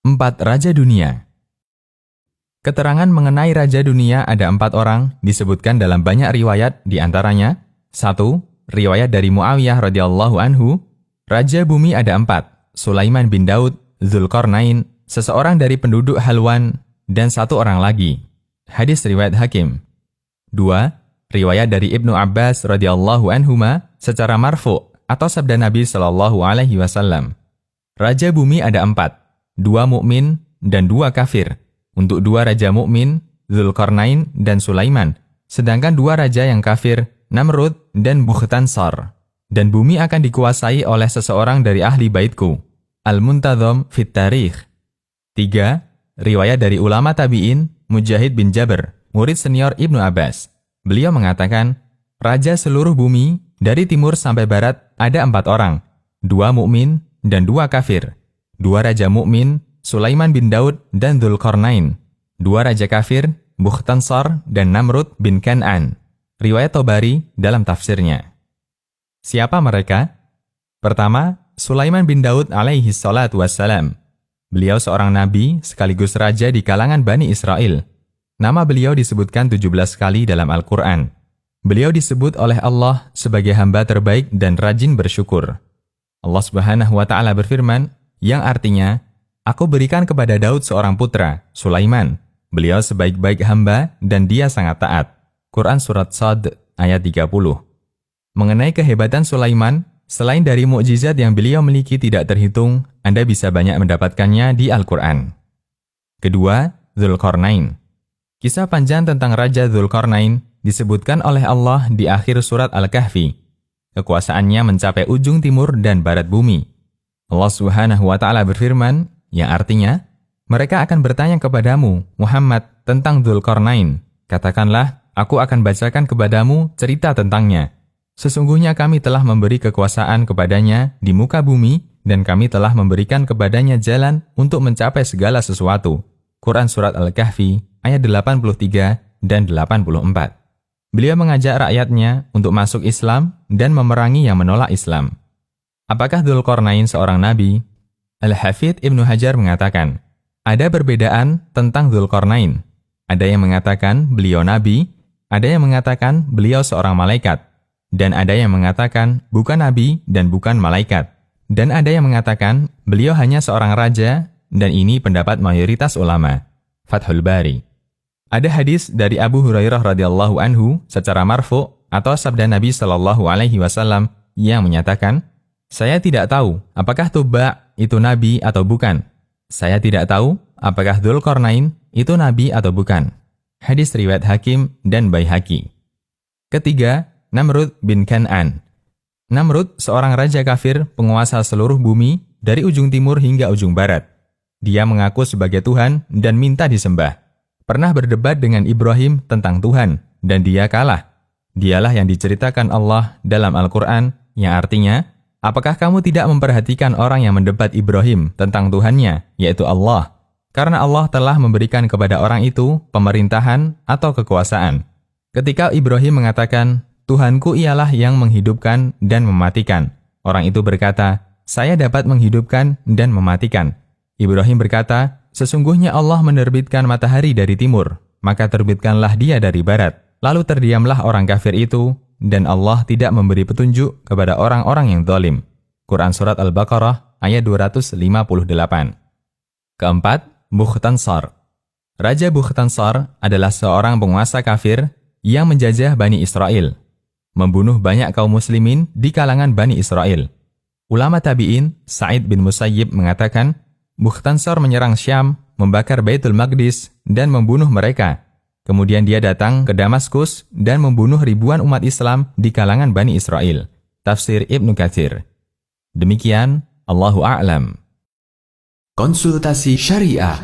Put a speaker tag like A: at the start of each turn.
A: 4 Raja Dunia. Keterangan mengenai Raja Dunia ada 4 orang disebutkan dalam banyak riwayat, di antaranya 1. Riwayat dari Muawiyah radhiyallahu anhu, Raja Bumi ada 4, Sulaiman bin Daud, Dzulqarnain, seseorang dari penduduk Halwan, dan 1 orang lagi. Hadis riwayat Hakim. 2. Riwayat dari Ibnu Abbas radhiyallahu anhuma secara marfu' atau sabda Nabi sallallahu alaihi wasallam. Raja Bumi ada 4. 2 mukmin dan 2 kafir. Untuk 2 raja mukmin, Dzulqarnain dan Sulaiman, sedangkan 2 raja yang kafir, Namrud dan Bukhtansar. Dan bumi akan dikuasai oleh seseorang dari ahli baitku. Al-Muntadham fit Tarikh. 3. Riwayat dari ulama tabi'in, Mujahid bin Jabr, murid senior Ibnu Abbas. Beliau mengatakan, raja seluruh bumi dari timur sampai barat ada 4 orang, 2 mukmin dan 2 kafir. 2 raja mukmin, Sulaiman bin Daud dan Dzulqarnain. 2 raja kafir, Bukhtansar dan Namrud bin Kan'an. Riwayat Tobari dalam tafsirnya. Siapa mereka? Pertama, Sulaiman bin Daud alaihi salatu wassalam. Beliau seorang nabi sekaligus raja di kalangan Bani Israel. Nama beliau disebutkan 17 kali dalam Al-Quran. Beliau disebut oleh Allah sebagai hamba terbaik dan rajin bersyukur. Allah Subhanahu wa Ta'ala berfirman, yang artinya, aku berikan kepada Daud seorang putra, Sulaiman. Beliau sebaik-baik hamba dan dia sangat taat. Quran Surat Sad ayat 30. Mengenai kehebatan Sulaiman, selain dari mukjizat yang beliau miliki tidak terhitung, Anda bisa banyak mendapatkannya di Al-Quran. Kedua, Dzulqarnain. Kisah panjang tentang Raja Dzulqarnain disebutkan oleh Allah di akhir surat Al-Kahfi. Kekuasaannya mencapai ujung timur dan barat bumi. Allah Subhanahu wa Ta'ala berfirman, yang artinya, mereka akan bertanya kepadamu, Muhammad, tentang Dzulqarnain. Katakanlah, aku akan bacakan kepadamu cerita tentangnya. Sesungguhnya kami telah memberi kekuasaan kepadanya di muka bumi, dan kami telah memberikan kepadanya jalan untuk mencapai segala sesuatu. Quran Surat Al-Kahfi, ayat 83 dan 84. Beliau mengajak rakyatnya untuk masuk Islam dan memerangi yang menolak Islam. Apakah Dzulqarnain seorang nabi? Al-Hafidz Ibnu Hajar mengatakan, ada perbedaan tentang Dzulqarnain. Ada yang mengatakan beliau nabi, ada yang mengatakan beliau seorang malaikat, dan ada yang mengatakan bukan nabi dan bukan malaikat, dan ada yang mengatakan beliau hanya seorang raja, dan ini pendapat mayoritas ulama. Fathul Bari. Ada hadis dari Abu Hurairah radhiyallahu anhu secara marfu' atau sabda Nabi sallallahu alaihi wasallam yang menyatakan, saya tidak tahu apakah Tuba itu nabi atau bukan. Saya tidak tahu apakah Dzulqarnain itu nabi atau bukan. Hadis riwayat Hakim dan Baihaqi. Ketiga, Namrud bin Kan'an. Namrud seorang raja kafir penguasa seluruh bumi dari ujung timur hingga ujung barat. Dia mengaku sebagai Tuhan dan minta disembah. Pernah berdebat dengan Ibrahim tentang Tuhan dan dia kalah. Dialah yang diceritakan Allah dalam Al-Quran yang artinya, apakah kamu tidak memperhatikan orang yang mendebat Ibrahim tentang Tuhannya, yaitu Allah? Karena Allah telah memberikan kepada orang itu pemerintahan atau kekuasaan. Ketika Ibrahim mengatakan, Tuhanku ialah yang menghidupkan dan mematikan. Orang itu berkata, saya dapat menghidupkan dan mematikan. Ibrahim berkata, sesungguhnya Allah menerbitkan matahari dari timur, maka terbitkanlah dia dari barat. Lalu terdiamlah orang kafir itu, dan Allah tidak memberi petunjuk kepada orang-orang yang zalim. Quran Surat Al-Baqarah ayat 258. Keempat, Bukhtansar. Raja Bukhtansar adalah seorang penguasa kafir yang menjajah Bani Israel, membunuh banyak kaum muslimin di kalangan Bani Israel. Ulama tabi'in Sa'id bin Musayyib mengatakan, Bukhtansar menyerang Syam, membakar Baitul Maqdis, dan membunuh mereka. Kemudian dia datang ke Damaskus dan membunuh ribuan umat Islam di kalangan Bani Israel. Tafsir Ibnu Katsir. Demikian, Allahu a'lam.
B: Konsultasi Syariah.